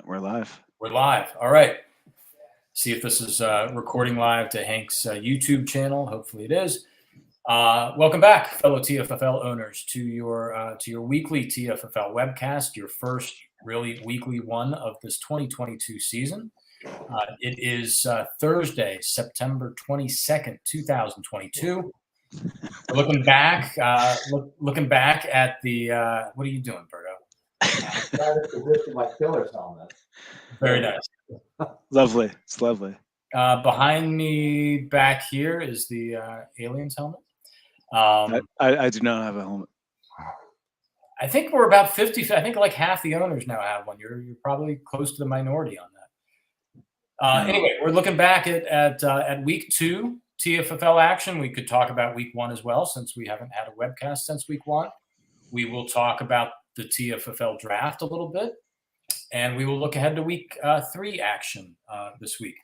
We're live. We're live. All right. See if this is recording live to Hank's YouTube channel. Hopefully it is. Welcome back, fellow TFFL owners, to your weekly TFFL Webcast, your first really weekly one of this 2022 season. It is Thursday, September 22nd, 2022. Looking back at the what are you doing, Berto? Trying to position my killer's helmet. Very nice. Lovely. It's lovely. Behind me back here is the aliens helmet. I do not have a helmet. I think we're about 50. I think like half the owners now have one. You're probably close to the minority on that. Anyway, we're looking back at week 2 TFFL action. We could talk about week 1 as well, since we haven't had a webcast since week 1. We will talk about the TFFL draft a little bit, and we will look ahead to week 3 action this week.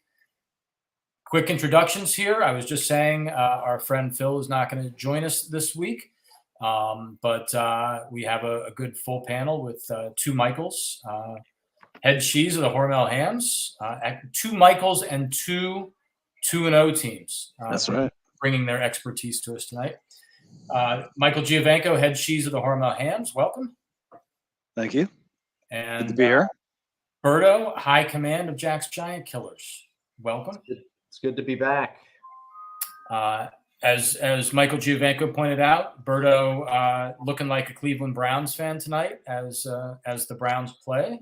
Quick introductions here. I was just saying our friend Phil is not going to join us this week, but we have a good full panel with 2 Michaels, head cheese of the Hormel Hams, 2 Michaels and 2 2-0 teams. That's right. Bringing their expertise to us tonight. Michael Giovenco, head cheese of the Hormel Hams. Welcome. Thank you. And good to be here. Berto, high command of Jack's Giant Killers. Welcome. It's good to be back. As Michael Giovenco pointed out, Berto looking like a Cleveland Browns fan tonight as the Browns play.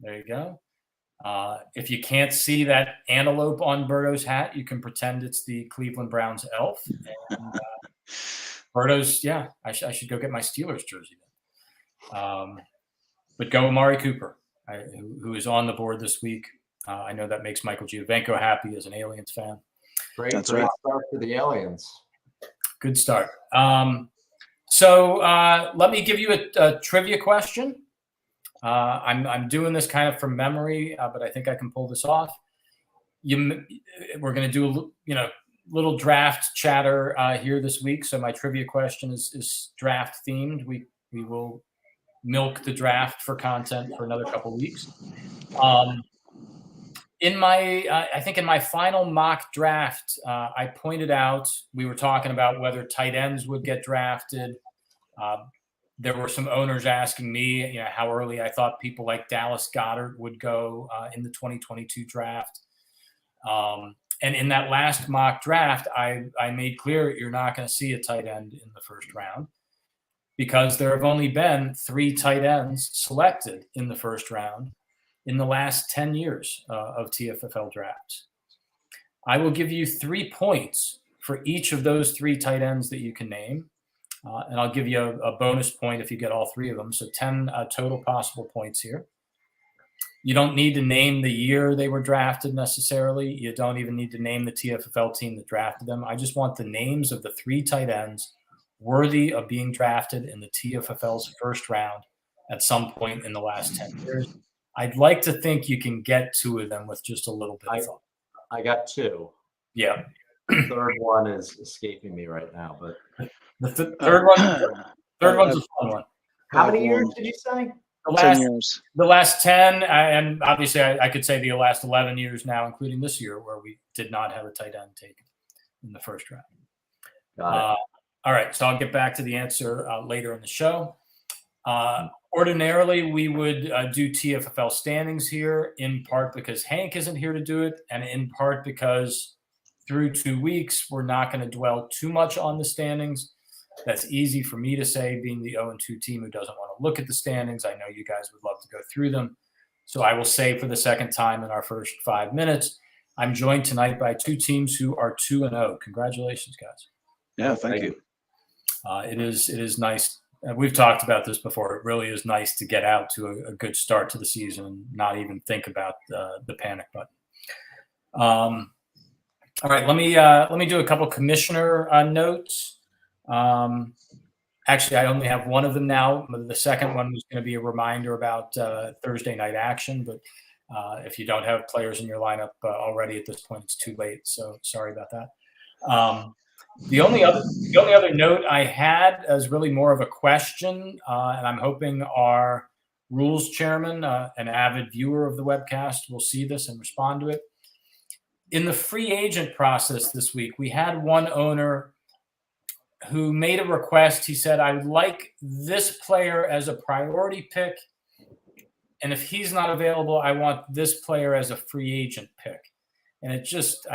There you go. If you can't see that antelope on Berto's hat, you can pretend it's the Cleveland Browns elf. And, Berto's, I should go get my Steelers jersey then. But go Amari Cooper, who is on the board this week. I know that makes Michael Giovenco happy as an Aliens fan. Great start for the Aliens. Good start. So let me give you a trivia question. I'm doing this kind of from memory, but I think I can pull this off. We're going to do a little draft chatter here this week. So my trivia question is draft themed. We will milk the draft for content for another couple weeks. I think in my final mock draft, I pointed out, we were talking about whether tight ends would get drafted. There were some owners asking me, how early I thought people like Dallas Goedert would go in the 2022 draft. And in that last mock draft, I made clear you're not going to see a tight end in the first round, because there have only been 3 tight ends selected in the first round in the last 10 years of TFFL drafts. I will give you 3 points for each of those 3 tight ends that you can name. And I'll give you a bonus point if you get all 3 of them. So 10 total possible points here. You don't need to name the year they were drafted necessarily. You don't even need to name the TFFL team that drafted them. I just want the names of the 3 tight ends worthy of being drafted in the TFFL's first round at some point in the last 10 years. I'd like to think you can get 2 of them with just a little bit of thought. I got 2. Yeah. The third one is escaping me right now, but the third one's a fun one. How many years did you say? 10 years. The last 10, and obviously I could say the last 11 years now, including this year, where we did not have a tight end taken in the first round. Got it. All right, so I'll get back to the answer later in the show. Ordinarily, we would do TFFL standings here, in part because Hank isn't here to do it, and in part because through 2 weeks, we're not going to dwell too much on the standings. That's easy for me to say, being the 0-2 team who doesn't want to look at the standings. I know you guys would love to go through them. So I will say for the second time in our first 5 minutes, I'm joined tonight by 2 teams who are 2-0. Congratulations, guys. Yeah, thank you. It is nice. We've talked about this before. It really is nice to get out to a good start to the season and not even think about the panic button. All right, let me do a couple commissioner notes. Actually, I only have one of them now. The second one was going to be a reminder about Thursday night action, but if you don't have players in your lineup already at this point, it's too late. So sorry about that. The only other note I had is really more of a question, and I'm hoping our rules chairman, an avid viewer of the webcast, will see this and respond to it. In the free agent process this week, we had one owner who made a request. He said, I would like this player as a priority pick. And if he's not available, I want this player as a free agent pick. And it just,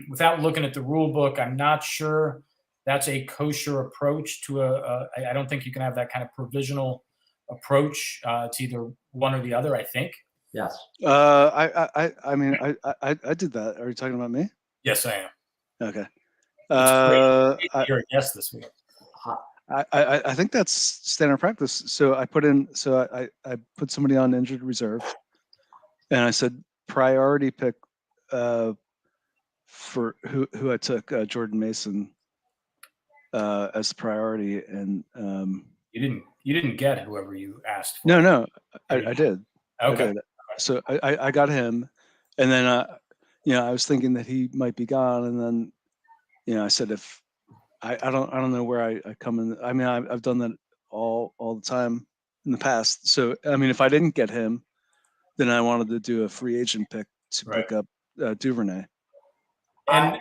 without looking at the rule book, I'm not sure that's a kosher approach to I don't think you can have that kind of provisional approach to either one or the other, I think. Yes. I mean, I did that. Are you talking about me? Yes, I am. Okay. You're a guest this week. I think that's standard practice. So I put somebody on injured reserve, and I said priority pick for who I took Jordan Mason as priority, and you didn't get whoever you asked for. No, I did. Okay. I did. So I got him, and then I was thinking that he might be gone, and then I said if I don't know where I come in. I mean, I've done that all the time in the past. So I mean, if I didn't get him, then I wanted to do a free agent pick to pick up Duvernay. And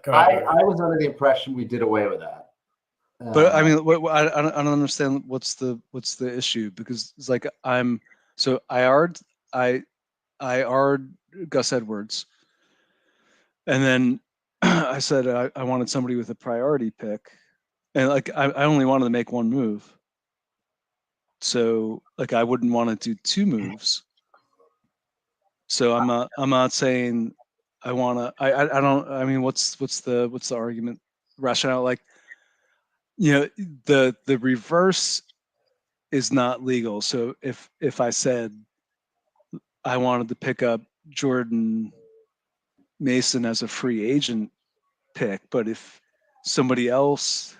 go I ahead. was under the impression we did away with that. But I mean, I don't understand what's the issue, because it's like I IR'd Gus Edwards, and then I said I wanted somebody with a priority pick, and like I only wanted to make one move, so like I wouldn't want to do two moves. So I'm not saying I want to. I don't. I mean, what's the argument rationale? Like, the reverse is not legal. So if I said I wanted to pick up Jordan Mason as a free agent pick, but if somebody else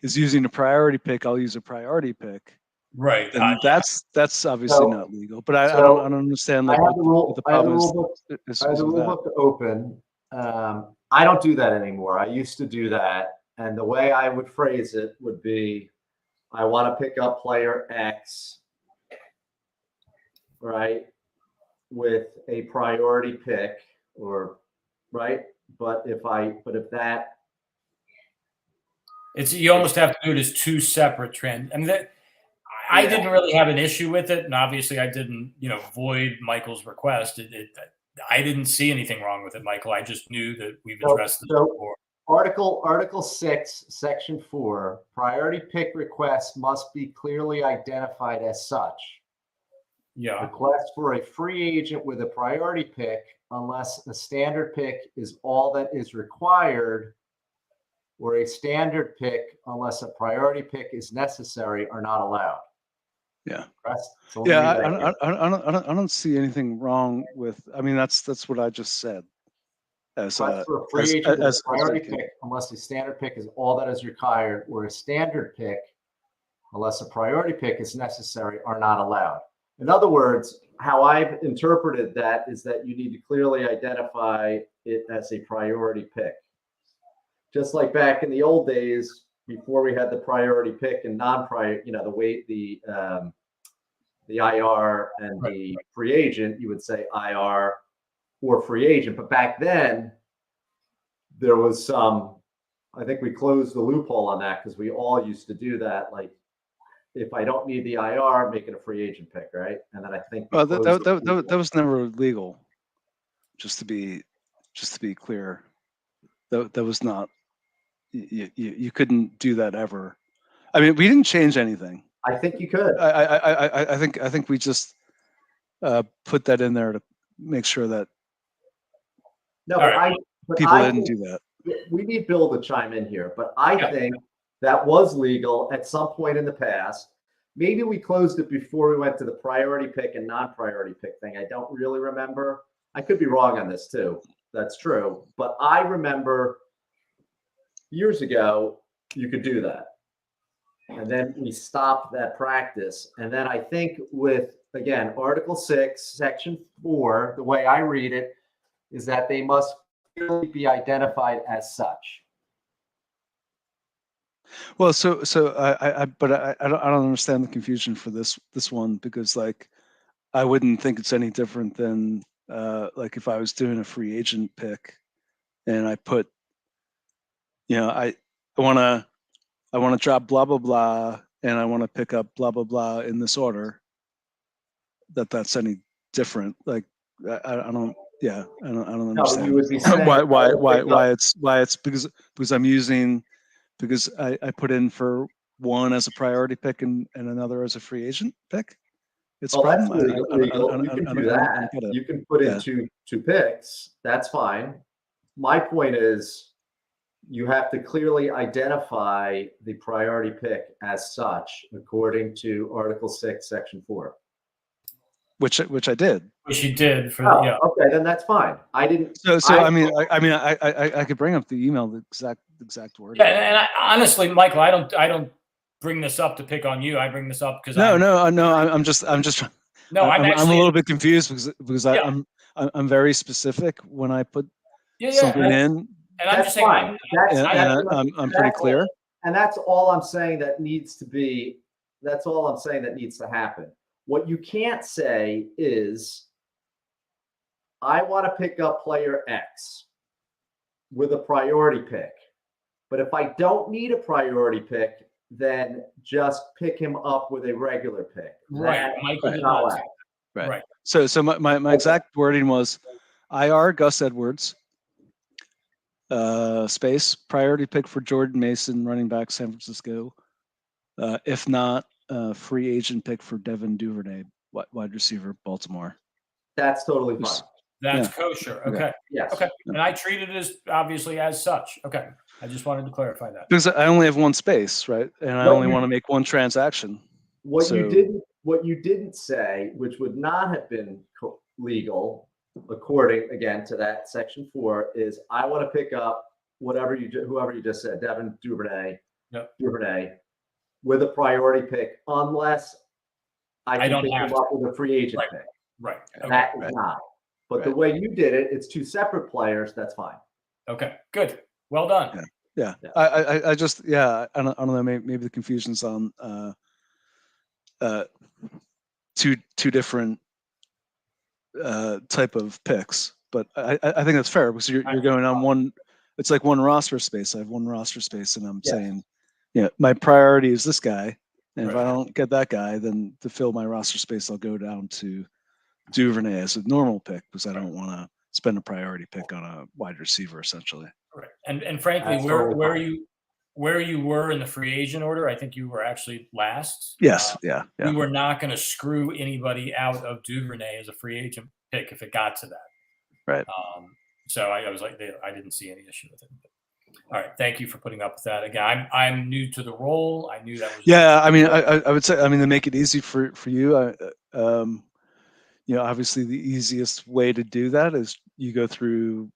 is using a priority pick, I'll use a priority pick. Right. Then that's obviously not legal. But I don't understand like what the problem is. I have the rule book open. I don't do that anymore. I used to do that, and the way I would phrase it would be, I want to pick up player X, right, with a priority pick, or right. But if that, you almost have to do it as two separate trends. I mean, I didn't really have an issue with it, and obviously I didn't, void Michael's request. I didn't see anything wrong with it, Michael. I just knew that we've addressed this before. Article 6, Section 4, priority pick requests must be clearly identified as such. Yeah. Request for a free agent with a priority pick, unless a standard pick is all that is required, or a standard pick unless a priority pick is necessary, are not allowed. Yeah. So I don't see anything wrong with. I mean, that's what I just said. For a free agent with a priority pick, unless a standard pick is all that is required, or a standard pick, unless a priority pick is necessary, are not allowed. In other words, how I've interpreted that is that you need to clearly identify it as a priority pick. Just like back in the old days, before we had the priority pick and non-priority, the IR and the free agent, you would say IR or free agent. But back then, there was some, I think we closed the loophole on that, because we all used to do that. Like, if I don't need the IR, make it a free agent pick, right? And then I think that was never legal. Just to be clear, that was not. You couldn't do that ever. I mean, we didn't change anything. I think you could. I think we just put that in there to make sure that people didn't do that. We need Bill to chime in here, but I think that was legal at some point in the past. Maybe we closed it before we went to the priority pick and non-priority pick thing. I don't really remember. I could be wrong on this too. That's true. But I remember years ago, you could do that. And then we stopped that practice. And then I think with, again, Article 6, Section 4, the way I read it is that they must clearly be identified as such. Well, so but I don't understand the confusion for this one, because like I wouldn't think it's any different than like if I was doing a free agent pick and I put, I want to drop blah blah blah and I want to pick up blah blah blah in this order. That's any different? Like I don't. Yeah, I don't No, understand you would be saying why it's because I'm using, because I put in for one as a priority pick and another as a free agent pick. It's a well, that's problem. legal. You can do that. You can put in two picks. That's fine. My point is, you have to clearly identify the priority pick as such, according to Article 6, Section 4. Which I did. Which you did for Okay, then that's fine. I didn't. So I could bring up the email, the exact word. Yeah, and honestly, Michael, I don't bring this up to pick on you. I bring this up because I'm just no, I'm a little bit confused because I'm very specific when I put something in. And I'm just saying, I'm pretty clear. And that's all I'm saying that needs to be. That's all I'm saying that needs to happen. What you can't say is, I want to pick up player X with a priority pick. But if I don't need a priority pick, then just pick him up with a regular pick. Right. Right. So my exact wording was IR Gus Edwards, space, priority pick for Jordan Mason, running back, San Francisco. If not, free agent pick for Devin Duvernay, wide receiver, Baltimore. That's totally fine. That's kosher. Okay. Yes. Okay. And I treated it as obviously as such. Okay. I just wanted to clarify that. Because I only have one space, right? And I only want to make one transaction. What you didn't say, which would not have been legal, according again to that Section 4, is I want to pick up whoever you just said, Devin Duvernay, Duvernay, with a priority pick, unless I can pick him up with a free agent pick. Right. That is not. But the way you did it, it's two separate players. That's fine. Okay. Good. Well done. Yeah. I just I don't know. Maybe the confusion's on two different type of picks, but I think that's fair because you're going on one. It's like one roster space. I have one roster space, and I'm saying, my priority is this guy, and if I don't get that guy, then to fill my roster space, I'll go down to Duvernay as a normal pick because I don't want to spend a priority pick on a wide receiver, essentially. Right. And frankly, where you were in the free agent order, I think you were actually last. Yes. We were not going to screw anybody out of Duvernay as a free agent pick if it got to that. Right. So I was like, I didn't see any issue with it. But, all right. Thank you for putting up with that. Again, I'm new to the role. I knew that was. Yeah. I mean, I would say, to make it easy for you, obviously the easiest way to do that is you go through,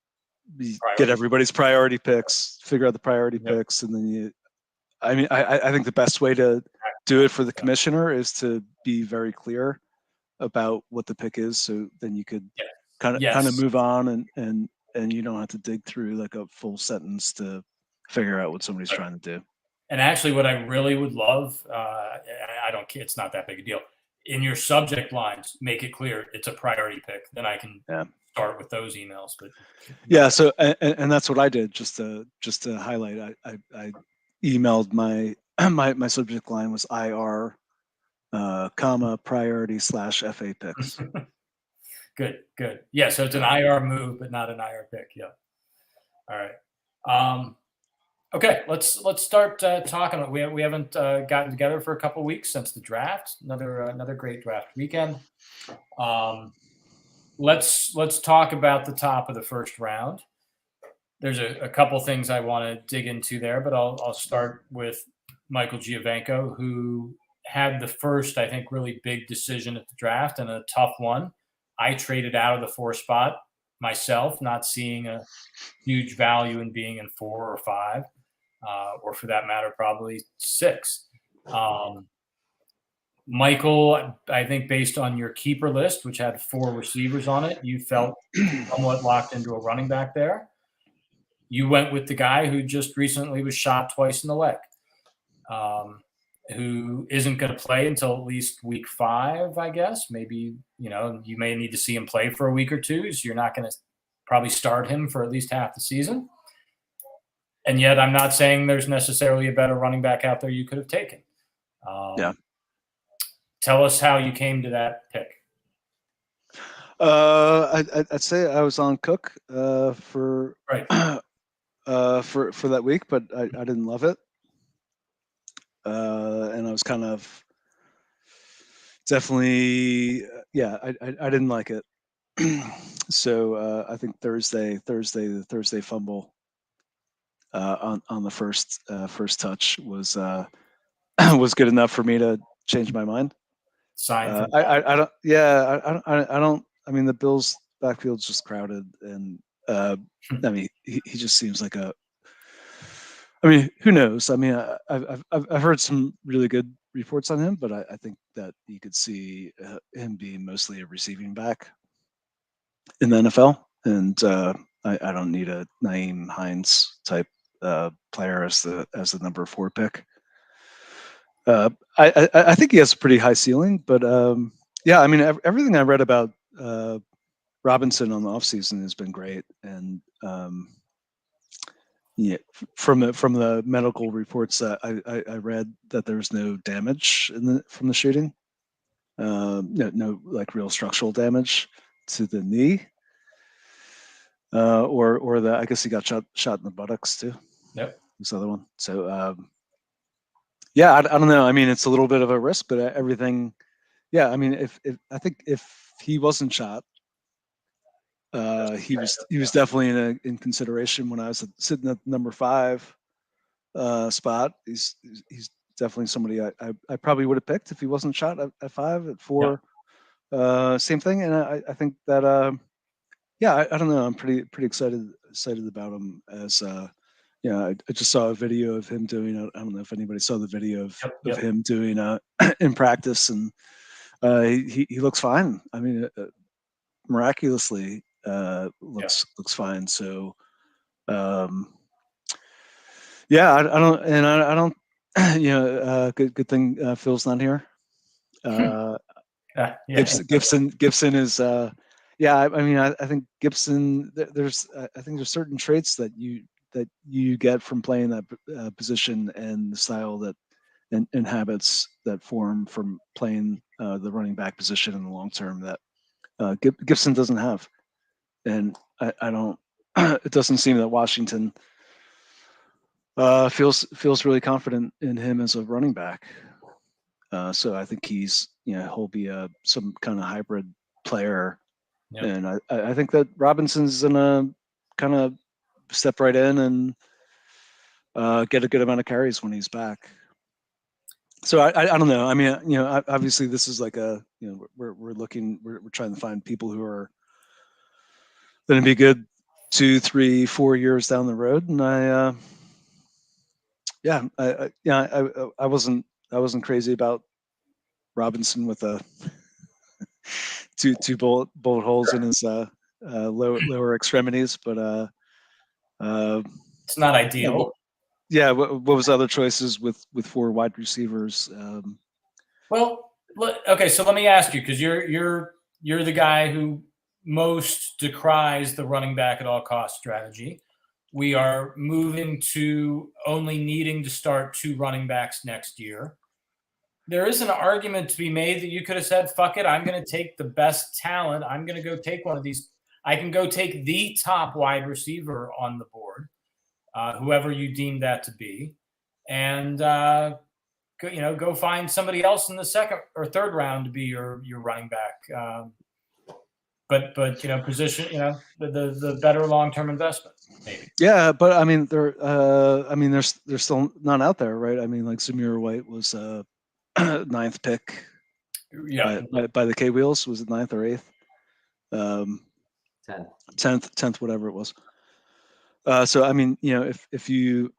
get everybody's priority picks, figure out the priority picks, and then I think the best way to do it for the commissioner is to be very clear about what the pick is, so then you could kind of move on and you don't have to dig through like a full sentence to figure out what somebody's trying to do. And actually, what I really would love, I don't care, it's not that big a deal. In your subject lines, make it clear it's a priority pick. Then I can start with those emails. But so and that's what I did just to highlight. I emailed my subject line was IR, priority /FA picks. Good. Yeah, so it's an IR move, but not an IR pick. Yeah. All right. Okay, let's start talking. We haven't gotten together for a couple of weeks since the draft. Another great draft weekend. Let's talk about the top of the first round. There's a couple things I want to dig into there, but I'll start with Michael Giovenco, who had the first, I think, really big decision at the draft and a tough one. I traded out of the 4 spot myself, not seeing a huge value in being in 4 or 5. Or for that matter, probably 6. Michael, I think based on your keeper list, which had 4 receivers on it, you felt somewhat locked into a running back there. You went with the guy who just recently was shot twice in the leg. who isn't going to play until at least week 5, I guess. Maybe, you may need to see him play for a week or two, so you're not going to probably start him for at least half the season. And yet I'm not saying there's necessarily a better running back out there you could have taken. Yeah. Tell us how you came to that pick. I'd say I was on Cook for for that week, but I didn't love it, and I was kind of definitely I didn't like it. So I think the Thursday fumble on the first touch was was good enough for me to change my mind. Sign. I don't. Yeah, I don't. I mean, the Bills' backfield's just crowded, and I mean, he just seems like a. I mean, who knows? I mean, I've heard some really good reports on him, but I think that you could see him being mostly a receiving back in the NFL, and I don't need a Naeem Hines type player as the number 4 pick. I think he has a pretty high ceiling, but yeah, I mean, everything I read about Robinson on the offseason has been great, and yeah, from the medical reports that I read that there's no damage from the shooting, no like real structural damage to the knee, or the I guess he got shot in the buttocks too. Yep, this other one. So yeah, I don't know. I mean, it's a little bit of a risk, but everything. Yeah, I mean, if I think if he wasn't shot, he was definitely in consideration when I was sitting at number 5 spot. He's definitely somebody I probably would have picked if he wasn't shot at 5. At 4, same thing. And I think that yeah, I don't know. I'm pretty excited about him as yeah. I just saw a video of him doing. I don't know if anybody saw the video of him doing in practice, and he looks fine. I mean, miraculously looks fine. So yeah, I don't good thing Phil's not here. Gibson is yeah, I mean I think Gibson I think there's certain traits that you get from playing that position, and the style that and habits that form from playing the running back position in the long term that Gibson doesn't have. And I don't it doesn't seem that Washington feels really confident in him as a running back. So I think he'll be some kind of hybrid player. Yep. And I think that Robinson's gonna kind of step right in and get a good amount of carries when he's back. So I don't know. I mean, obviously this is like we're trying to find people who are going to be good 2, 3, 4 years down the road, and I wasn't crazy about Robinson with two bullet holes in his lower extremities, but it's not ideal. Yeah. What was other choices with 4 wide receivers? Well, okay. So let me ask you, because you're the guy who most decries the running back at all cost strategy. We are moving to only needing to start 2 running backs next year. There is an argument to be made that you could have said, fuck it, I'm going to take the best talent. I'm going to go take one of these. I can go take the top wide receiver on the board, whoever you deem that to be, and go find somebody else in the 2nd or 3rd round to be your running back. But position, the better long-term investment, maybe. Yeah, but I mean, there's still none out there, right? I mean, like Zamir White was 9th pick. Yeah. By the K Wheels, was it 9th or 8th? 10th, whatever it was. So I mean, if you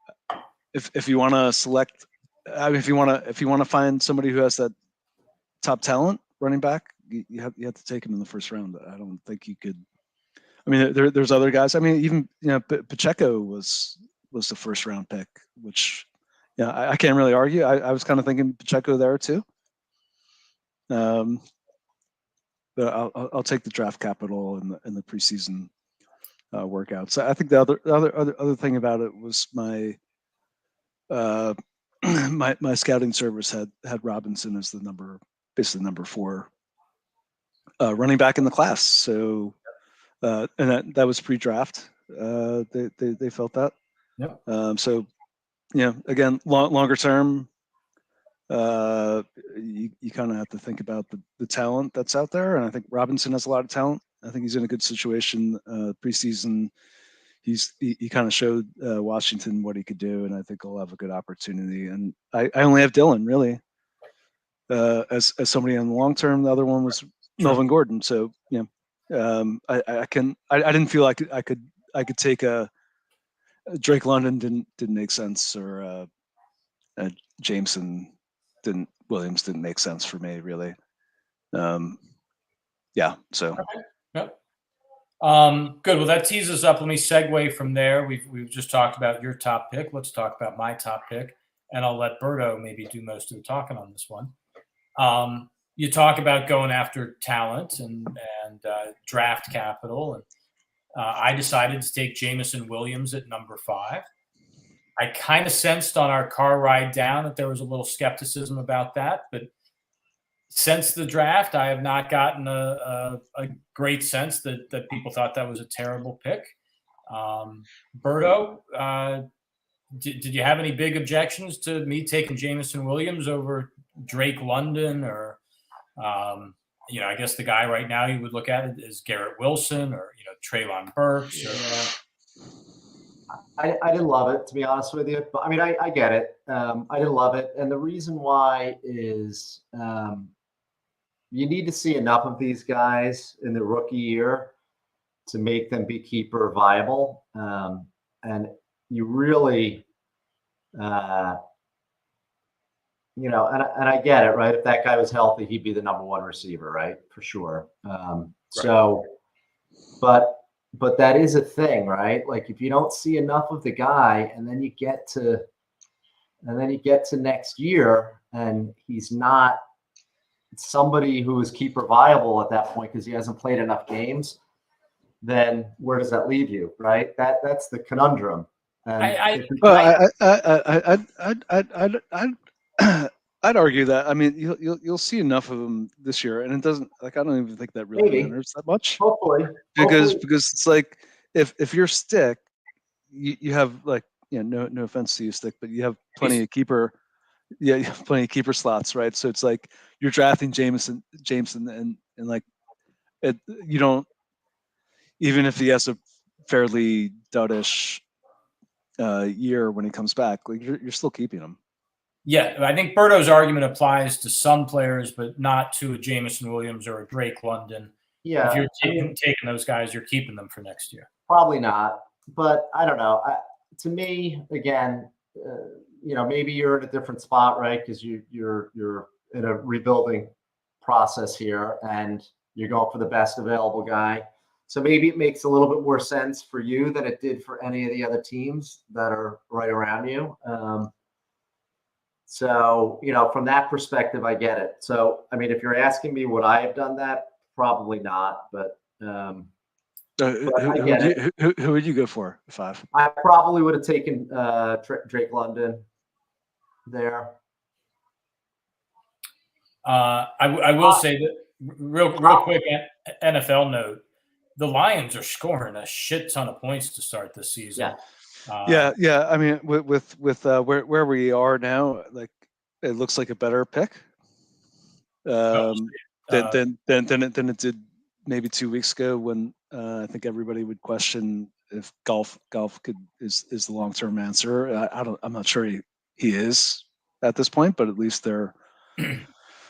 want to select, I mean, if you want to find somebody who has that top talent running back, you have to take him in the 1st round. I don't think you could. I mean, there's other guys. I mean, even Pacheco was the 1st round pick, which yeah, I can't really argue. I was kind of thinking Pacheco there too. But I'll take the draft capital in the preseason workouts. So I think the other thing about it was my my scouting service had Robinson as basically number 4 running back in the class. So and that was pre-draft. They felt that. Yep. So again, longer term, you kind of have to think about the talent that's out there, and I think Robinson has a lot of talent. I think he's in a good situation. Preseason, he kind of showed Washington what he could do, and I think he'll have a good opportunity. And I only have Dylan really as somebody in the long term. The other one was Melvin Gordon. So I didn't feel like I could take a Drake London didn't make sense, or Williams didn't make sense for me really. Yeah. So. Okay. Yep. Good. Well, that tees us up. Let me segue from there. We've just talked about your top pick. Let's talk about my top pick, and I'll let Berto maybe do most of the talking on this one. You talk about going after talent and draft capital, and I decided to take Jameson Williams at number 5. I kind of sensed on our car ride down that there was a little skepticism about that, but since the draft, I have not gotten a great sense that people thought that was a terrible pick. Berto, did you have any big objections to me taking Jameson Williams over Drake London, or I guess the guy right now you would look at it is Garrett Wilson, or Treylon Burks? I didn't love it, to be honest with you, but I mean, I get it. I didn't love it, and the reason why is you need to see enough of these guys in the rookie year to make them be keeper viable, and you really, and I get it, right? If that guy was healthy, he'd be the number 1 receiver, right? For sure. Right. So, but that is a thing, right? Like if you don't see enough of the guy, and then you get to next year, and he's not somebody who is keeper viable at that point because he hasn't played enough games, then where does that leave you, right? That's the conundrum. I'd argue that. I mean, you'll see enough of them this year, and it doesn't I don't even think that really matters that much. Hopefully, because it's like if you're Stick, you have no offense to you, Stick, but you have plenty of keeper. Yeah, you have plenty of keeper slots, right? So it's like you're drafting Jameson, and like you don't, even if he has a fairly dudish year when he comes back, like you're still keeping him. Yeah, I think Berto's argument applies to some players, but not to a Jameson Williams or a Drake London. Yeah, if you're taking those guys, you're keeping them for next year. Probably not, but I don't know. To me, again, maybe you're in a different spot, right? Because you're in a rebuilding process here, and you're going for the best available guy. So maybe it makes a little bit more sense for you than it did for any of the other teams that are right around you. So, from that perspective, I get it. So, I mean, if you're asking me would I have done that, probably not. But who would you go for? 5? I probably would have taken Drake London there. I will say that real quick NFL note: the Lions are scoring a shit ton of points to start this season. Yeah. I mean, with where we are now, like it looks like a better pick than it did maybe 2 weeks ago, when I think everybody would question if golf is the long-term answer. I'm not sure he is at this point, but at least they're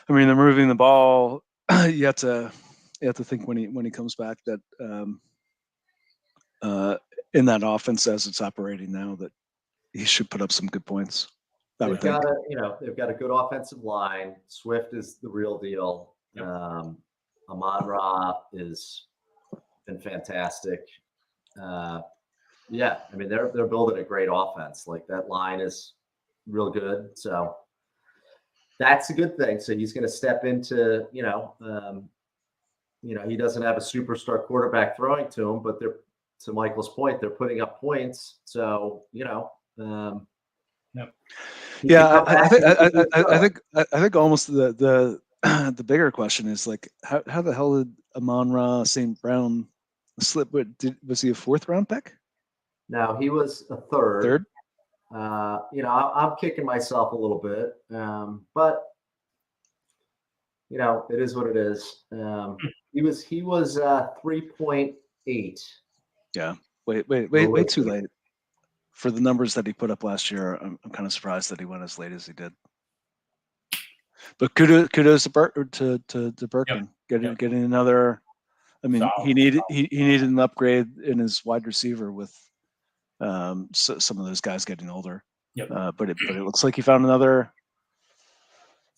moving the ball. You have to think when he comes back that in that offense as it's operating now, that he should put up some good points. They've got a good offensive line. Swift is the real deal. Yep. Amon-Ra has been fantastic. They're building a great offense. Like that line is real good. So that's a good thing. So he's going to step into, he doesn't have a superstar quarterback throwing to him, but they're, to Michael's point, they're putting up points. So, Yep. Yeah, I think almost the the bigger question is like how the hell did Amon-Ra St. Brown slip? Was he a 4th round pick? No, he was a third. Third? I'm kicking myself a little bit, but it is what it is. He was 3.8. Yeah, way too late for the numbers that he put up last year. I'm kind of surprised that he went as late as he did. But kudos to Berkman getting another. I mean, he needed an upgrade in his wide receiver with some of those guys getting older. Yep. But it looks like he found another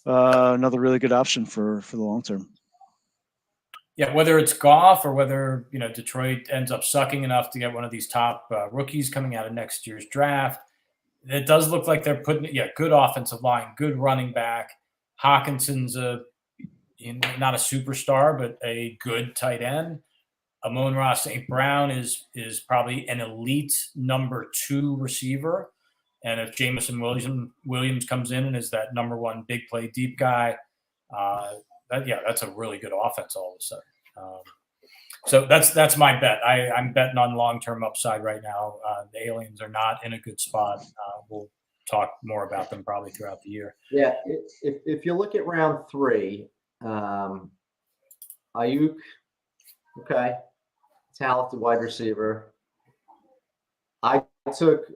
really good option for the long term. Yeah, whether it's Goff or whether Detroit ends up sucking enough to get one of these top rookies coming out of next year's draft, it does look like they're putting good offensive line, good running back. Hawkinson's not a superstar, but a good tight end. Amon-Ra St. Brown is probably an elite number 2 receiver. And if Jameson Williams comes in and is that number 1 big play deep guy, that's a really good offense all of a sudden. So that's my bet. I'm betting on long-term upside right now. The Aliens are not in a good spot. We'll talk more about them probably throughout the year. Yeah, if you look at round 3, Ayuk, okay, talented wide receiver. I took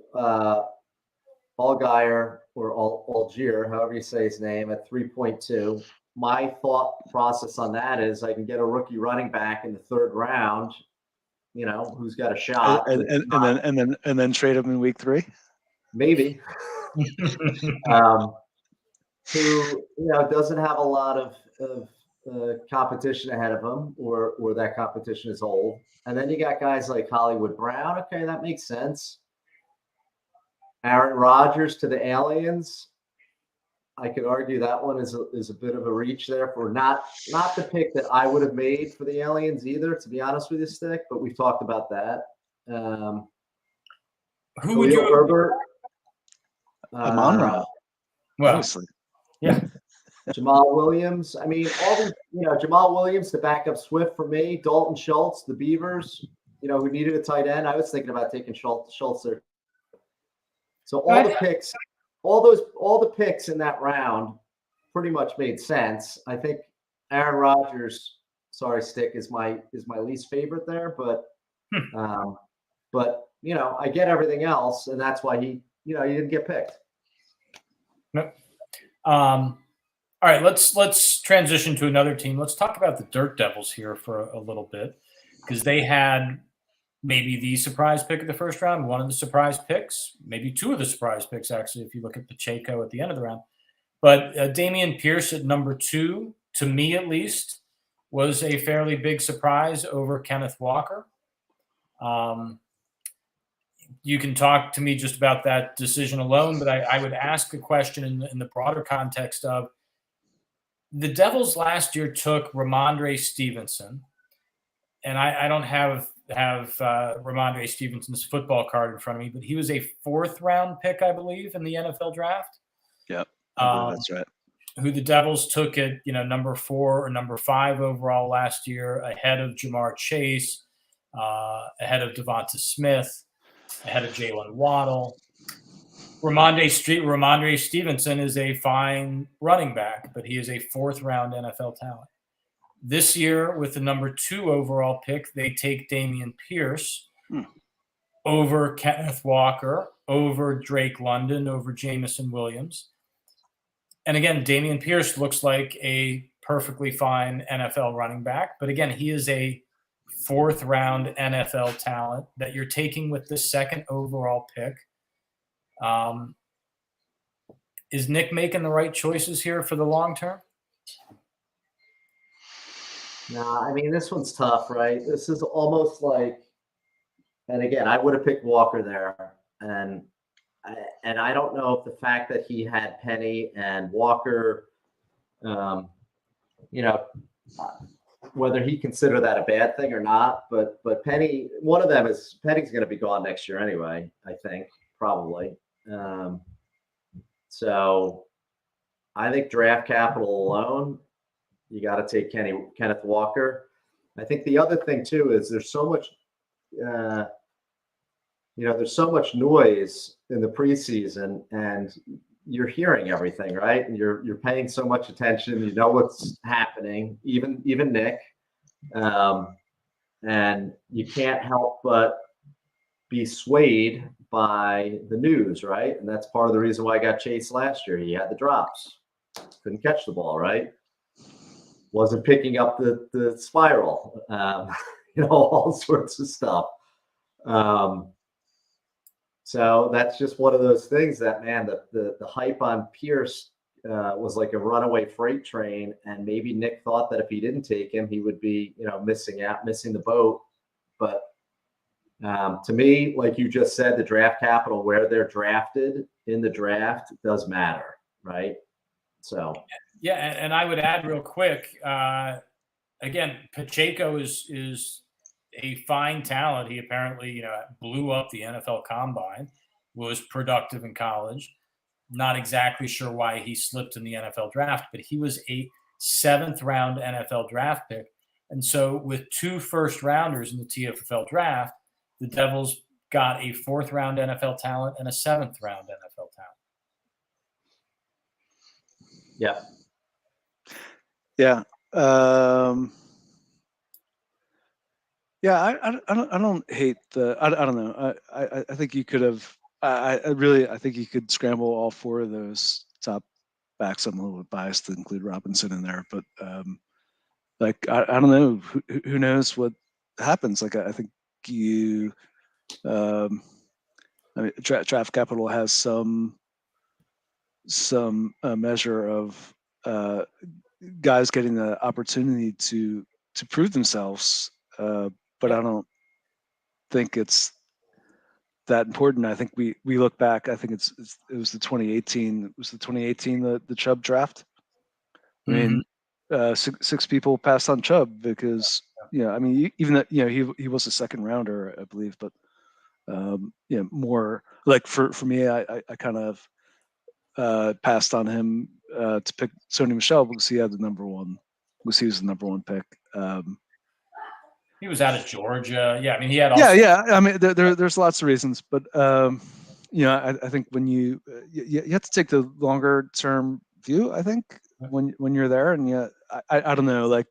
Allgeier or Algier, however you say his name, at 3.2. My thought process on that is I can get a rookie running back in the 3rd round, who's got a shot, and then trade him in week 3. Maybe. Who doesn't have a lot of competition ahead of him, or that competition is old. And then you got guys like Hollywood Brown. Okay, that makes sense. Aaron Rodgers to the Aliens. I could argue that one is a bit of a reach there for not the pick that I would have made for the Aliens either, to be honest with you, Stick. But we've talked about that. Who would you? Herbert, Amon-Ra. Well, obviously. Yeah. Jamal Williams. I mean, all these, Jamal Williams to back up Swift for me. Dalton Schultz, the Beavers, who needed a tight end. I was thinking about taking Schultz there. So all the picks, all the picks in that round pretty much made sense. I think Aaron Rodgers, sorry, Stick, is my least favorite there, but I get everything else, and that's why he didn't get picked. Nope. All right, let's transition to another team. Let's talk about the Dirt Devils here for a little bit, because they had maybe the surprise pick of the first round, one of the surprise picks, maybe 2 of the surprise picks, actually, if you look at Pacheco at the end of the round. But Dameon Pierce at number 2, to me at least, was a fairly big surprise over Kenneth Walker. You can talk to me just about that decision alone, but I would ask a question in the broader context of the Devils last year took Ramondre Stevenson, and I don't have Ramondre Stevenson's football card in front of me, but he was a 4th round pick, I believe, in the NFL draft. Yep, that's right. Who the Devils took at number 4 or number 5 overall last year, ahead of Jamar Chase, ahead of Devonta Smith, ahead of Jalen Waddle. Ramondre Stevenson is a fine running back, but he is a 4th round NFL talent. This year, with the number 2 overall pick, they take Dameon Pierce over Kenneth Walker, over Drake London, over Jameson Williams. And again, Dameon Pierce looks like a perfectly fine NFL running back. But again, he is a 4th round NFL talent that you're taking with the 2nd overall pick. Is Nick making the right choices here for the long term? Nah, I mean, this one's tough, right? This is almost like, and again, I would have picked Walker there, and And I don't know if the fact that he had Penny and Walker, whether he considered that a bad thing or not, but Penny, one of them is Penny's going to be gone next year anyway, I think, probably. So I think draft capital alone, you got to take Kenneth Walker. I think the other thing too is there's so much, there's so much noise in the preseason, and you're hearing everything, right? And you're paying so much attention. You know what's happening, even Nick, and you can't help but be swayed by the news, right? And that's part of the reason why I got Chase last year. He had the drops, couldn't catch the ball, right? Wasn't picking up the spiral, all sorts of stuff. So that's just one of those things that, man, the hype on Pierce was like a runaway freight train. And maybe Nick thought that if he didn't take him, he would be, missing the boat. But to me, like you just said, the draft capital, where they're drafted in the draft does matter, right? So. Yeah, and I would add real quick, again, Pacheco is a fine talent. He apparently, blew up the NFL Combine, was productive in college. Not exactly sure why he slipped in the NFL Draft, but he was a 7th-round NFL Draft pick. And so with 2 first-rounders in the TFFL Draft, the Devils got a 4th-round NFL talent and a 7th-round NFL talent. Yeah. Yeah. I don't hate I don't know. I think you could have. I think you could scramble all 4 of those top backs. I'm a little bit biased to include Robinson in there, but I don't know. Who knows what happens? Like I think you. Draft capital has some measure of guys getting the opportunity to prove themselves, but I don't think it's that important. I think we look back. I think it was the 2018. It was the 2018 the Chubb draft. I mean, 6 people passed on Chubb because even that he was a 2nd rounder, I believe, but more like for me, I kind of passed on him to pick Sony Michel because he had the number 1. Because he was the number 1 pick. He was out of Georgia. Yeah, I mean, he had. I mean, there's lots of reasons, but I think when you have to take the longer term view. I think when you're there, and I don't know, like.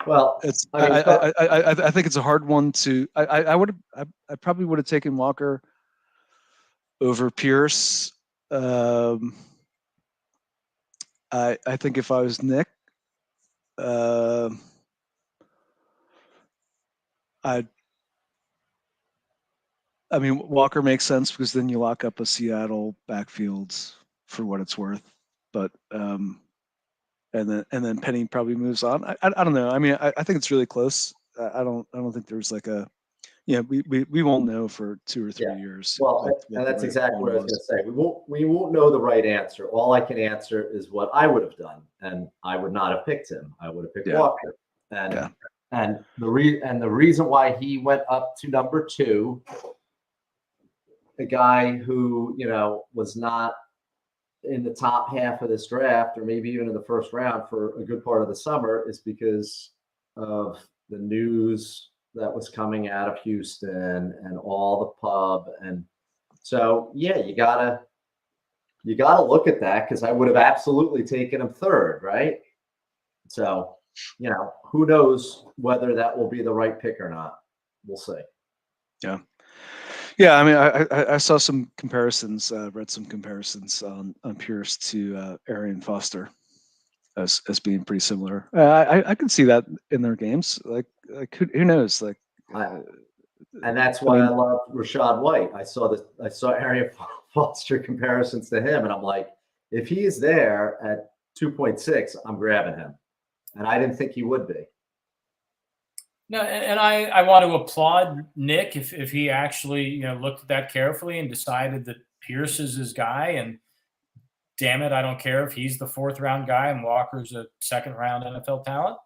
Well, it's I think it's a hard one to. I probably would have taken Walker over Pierce. I think if I was Nick, I mean, Walker makes sense because then you lock up a Seattle backfield for what it's worth. But and then Penny probably moves on. I don't know. I mean, I think it's really close. I don't think there's like a we won't know for 2 or 3 years. Well, and that's exactly what I was going to say. We won't know the right answer. All I can answer is what I would have done, and I would not have picked him. I would have picked Walker. And the reason why he went up to number 2, a guy who was not in the top half of this draft, or maybe even in the first round for a good part of the summer, is because of the news that was coming out of Houston and all the pub. And so, you gotta look at that, because I would have absolutely taken him 3rd, right? So, who knows whether that will be the right pick or not. We'll see. Yeah. I mean, I saw some comparisons, read some comparisons on Pierce to Arian Foster as being pretty similar. I can see that in their games. Like who knows? Like, and that's why I love Rachaad White. I saw Arian Foster comparisons to him, and I'm like, if he is there at 2.6, I'm grabbing him. And I didn't think he would be. No, and I want to applaud Nick if he actually looked at that carefully and decided that Pierce is his guy. And damn it, I don't care if he's the 4th round guy and Walker's a 2nd round NFL talent.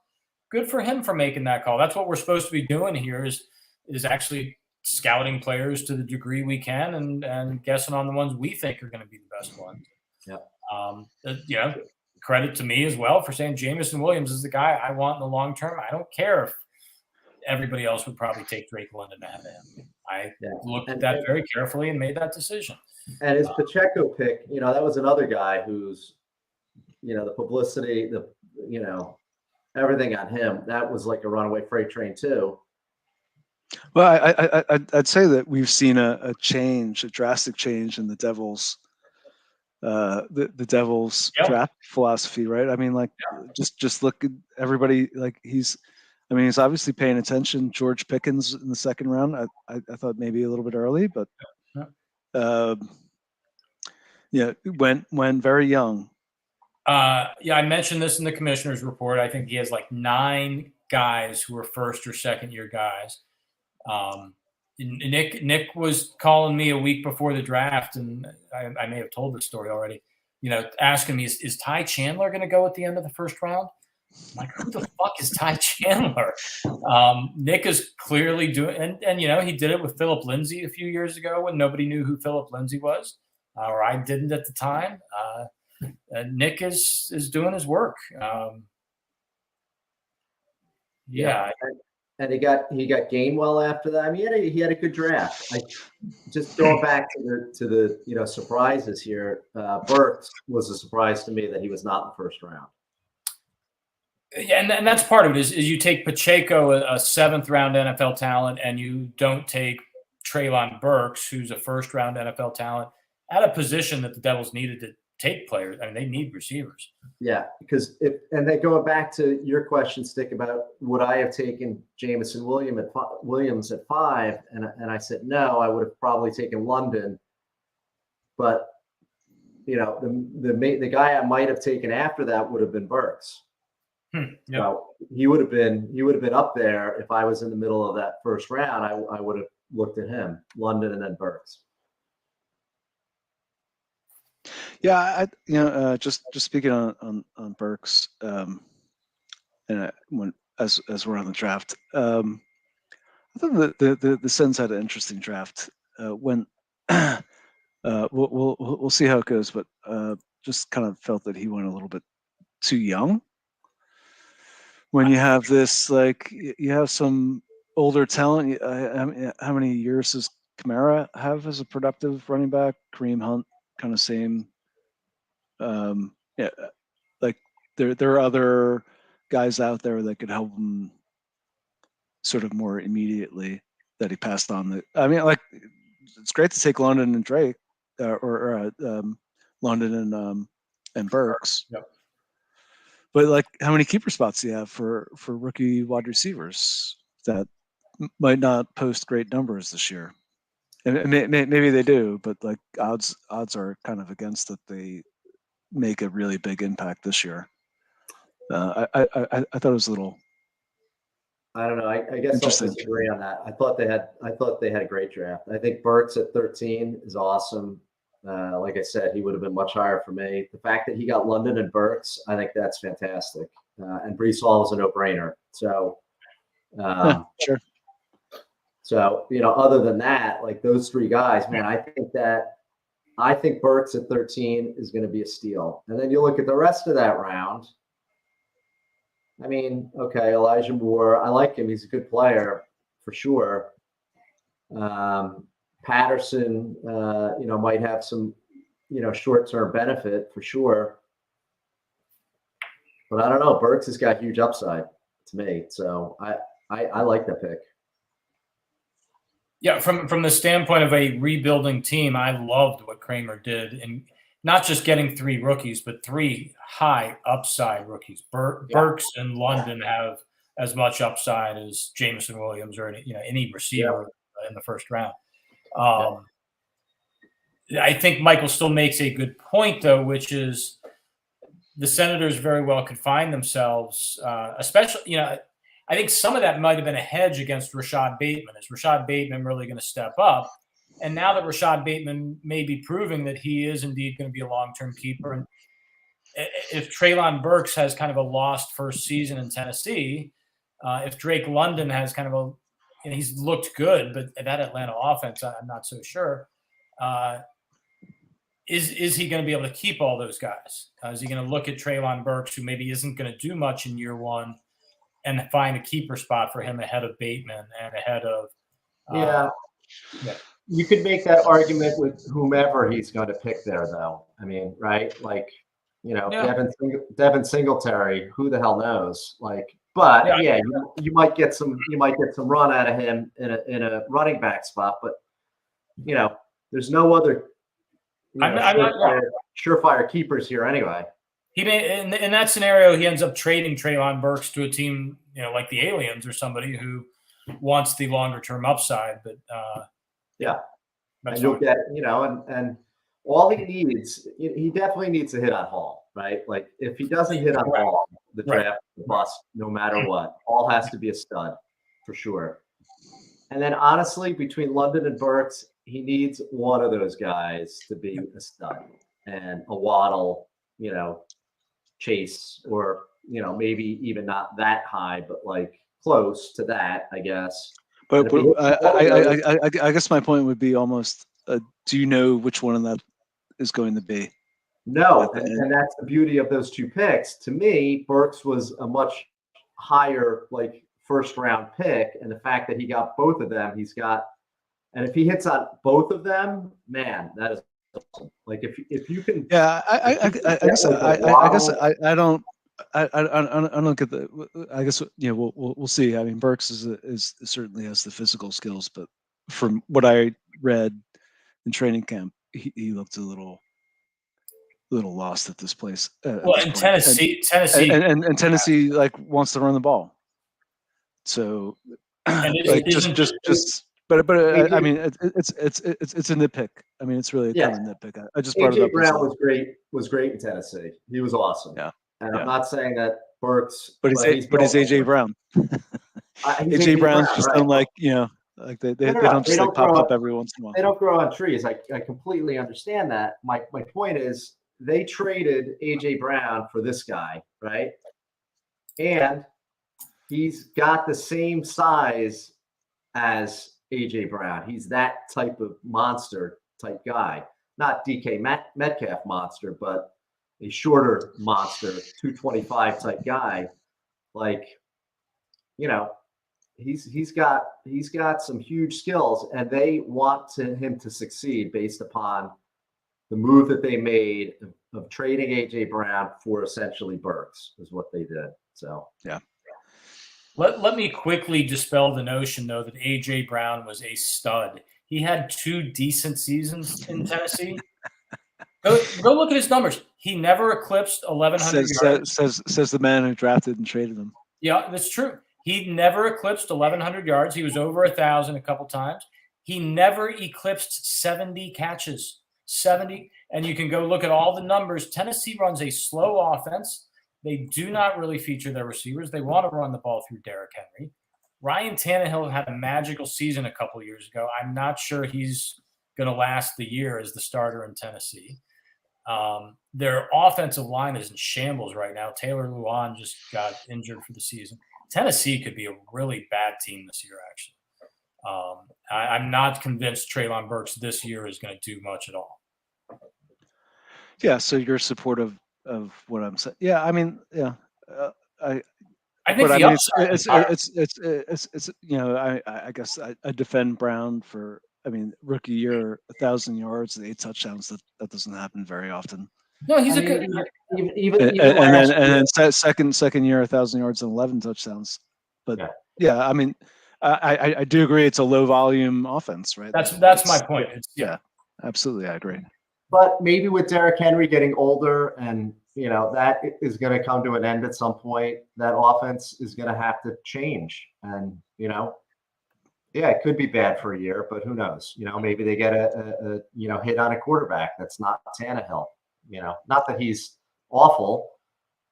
Good for him for making that call. That's what we're supposed to be doing here is actually scouting players to the degree we can and guessing on the ones we think are going to be the best ones. Yeah. Credit to me as well for saying Jameson Williams is the guy I want in the long term. I don't care if everybody else would probably take Drake London ahead of him. I looked at that very carefully and made that decision. And his Pacheco pick, that was another guy who's, the publicity, everything on him, that was like a runaway freight train too. Well, I'd say that we've seen a drastic change in the Devils, the Devils draft philosophy, right? I mean, just look at everybody. Like he's obviously paying attention. George Pickens in the 2nd round. I thought maybe a little bit early, but when very young. I mentioned this in the commissioner's report. I think he has like 9 guys who are 1st or 2nd year guys. Nick was calling me a week before the draft, and I may have told this story already. Asking me, is Ty Chandler going to go at the end of the 1st round? I'm like, who the fuck is Ty Chandler? Nick is clearly doing, and he did it with Philip Lindsay a few years ago when nobody knew who Philip Lindsay was, or I didn't at the time. Nick is doing his work. And he got Gainwell after that. I mean, he had a good draft. Just going back to the surprises here. Burks was a surprise to me that he was not in the 1st round. Yeah, and that's part of it is you take Pacheco, a 7th round NFL talent, and you don't take Treylon Burks, who's a 1st round NFL talent, at a position that the Devils needed to take players. I mean, they need receivers. Yeah, because then going back to your question, Stick, about would I have taken Jameson Williams at 5, and I said no, I would have probably taken London, but the guy I might have taken after that would have been Burks. So he would have been up there if I was in the middle of that 1st round. I would have looked at him, London, and then Burks. Yeah, just speaking on Burks, and as we're on the draft, I thought the Sens had an interesting draft. When we'll see how it goes, but just kind of felt that he went a little bit too young. When you have this, you have some older talent. How many years does Kamara have as a productive running back? Kareem Hunt, kind of same. There are other guys out there that could help him sort of more immediately that he passed on. It's great to take London and Drake or London and Burks. Yep. But how many keeper spots do you have for rookie wide receivers that might not post great numbers this year? And maybe they do, but odds are kind of against that they make a really big impact this year. I thought it was a little. I don't know. I guess I'll disagree on that. I thought they had a great draft. I think Burks at 13 is awesome. Like I said, he would have been much higher for me. The fact that he got London and Burks, I think that's fantastic. And Breece Hall is a no-brainer. So, sure. So other than that, those 3 guys, man, I think Burks at 13 is going to be a steal. And then you look at the rest of that round. I mean, okay, Elijah Moore, I like him. He's a good player for sure. Patterson, might have some, short-term benefit for sure. But I don't know. Burks has got huge upside to me. So I like that pick. Yeah, from the standpoint of a rebuilding team, I loved what Kramer did, and not just getting 3 rookies, but 3 high upside rookies. Burks and London have as much upside as Jameson Williams or any receiver in the 1st round. I think Michael still makes a good point, though, which is the Senators very well could find themselves, especially I think some of that might have been a hedge against Rashad Bateman. Is Rashad Bateman really going to step up? And now that Rashad Bateman may be proving that he is indeed going to be a long-term keeper, and if Treylon Burks has kind of a lost first season in Tennessee, if Drake London has kind of a, he's looked good, but that Atlanta offense, I'm not so sure. Is he going to be able to keep all those guys? Is he going to look at Treylon Burks, who maybe isn't going to do much in year one, and find a keeper spot for him ahead of Bateman and ahead of yeah. You could make that argument with whomever he's going to pick there, though. I mean, right? Like, Devin Singletary, who the hell knows? Like, but you might get some run out of him in a running back spot, but there's no other surefire keepers here anyway. He may, in that scenario, he ends up trading Treylon Burks to a team, like the Aliens or somebody who wants the longer term upside. But and you'll get, and all he needs, he definitely needs to hit on Hall, right? Like if he doesn't hit on Hall, the draft bust no matter what. Hall has to be a stud for sure. And then honestly, between London and Burks, he needs one of those guys to be a stud, and a Waddle, Chase, or maybe even not that high, but like close to that, I guess. But I guess my point would be almost, do you know which one of that is going to be? No, and that's the beauty of those two picks. To me, Burks was a much higher, like, first round pick, and the fact that he got both of them, and if he hits on both of them, man, that is awesome. Like if you can, I don't get the. I guess we'll see. I mean, Burks is certainly has the physical skills, but from what I read in training camp, he looked a little lost at this place. In Tennessee, and Tennessee like wants to run the ball. So, but I mean, it's a nitpick. I mean, it's really a kind of nitpick. I just brought it up. AJ Brown was great in Tennessee. He was awesome. Yeah. And I'm not saying that Burks, but he's AJ Brown. AJ Brown's just right. Unlike like they don't just like pop up every once in a while. They don't grow on trees. I completely understand that. My point is they traded AJ Brown for this guy, right? And he's got the same size as AJ Brown. He's that type of monster type guy, not DK Metcalf monster, but a shorter monster, 225 type guy. Like, he's got some huge skills, and they want him to succeed based upon the move that they made of trading AJ Brown for essentially Burks is what they did. So yeah. Let me quickly dispel the notion, though, that A.J. Brown was a stud. He had 2 decent seasons in Tennessee. Go look at his numbers. He never eclipsed 1,100 yards. Says the man who drafted and traded him. Yeah, that's true. He never eclipsed 1,100 yards. He was over 1,000 a couple times. He never eclipsed 70 catches. 70. And you can go look at all the numbers. Tennessee runs a slow offense. They do not really feature their receivers. They want to run the ball through Derrick Henry. Ryan Tannehill had a magical season a couple of years ago. I'm not sure he's going to last the year as the starter in Tennessee. Their offensive line is in shambles right now. Taylor Lewan just got injured for the season. Tennessee could be a really bad team this year, actually. I'm not convinced Treylon Burks this year is going to do much at all. Yeah, so you're supportive of what I'm saying. Yeah, I mean, yeah, I think it's I guess I defend Brown for. I mean, rookie year, 1,000 yards and 8 touchdowns. That doesn't happen very often. No, he's good. Then second year, 1,000 yards and 11 touchdowns. But yeah, I mean, I do agree it's a low volume offense, right? That's my point. Yeah, absolutely, I agree. But maybe with Derrick Henry getting older, and that is going to come to an end at some point, that offense is going to have to change. And it could be bad for a year, but who knows? Maybe they get a hit on a quarterback that's not Tannehill. Not that he's awful,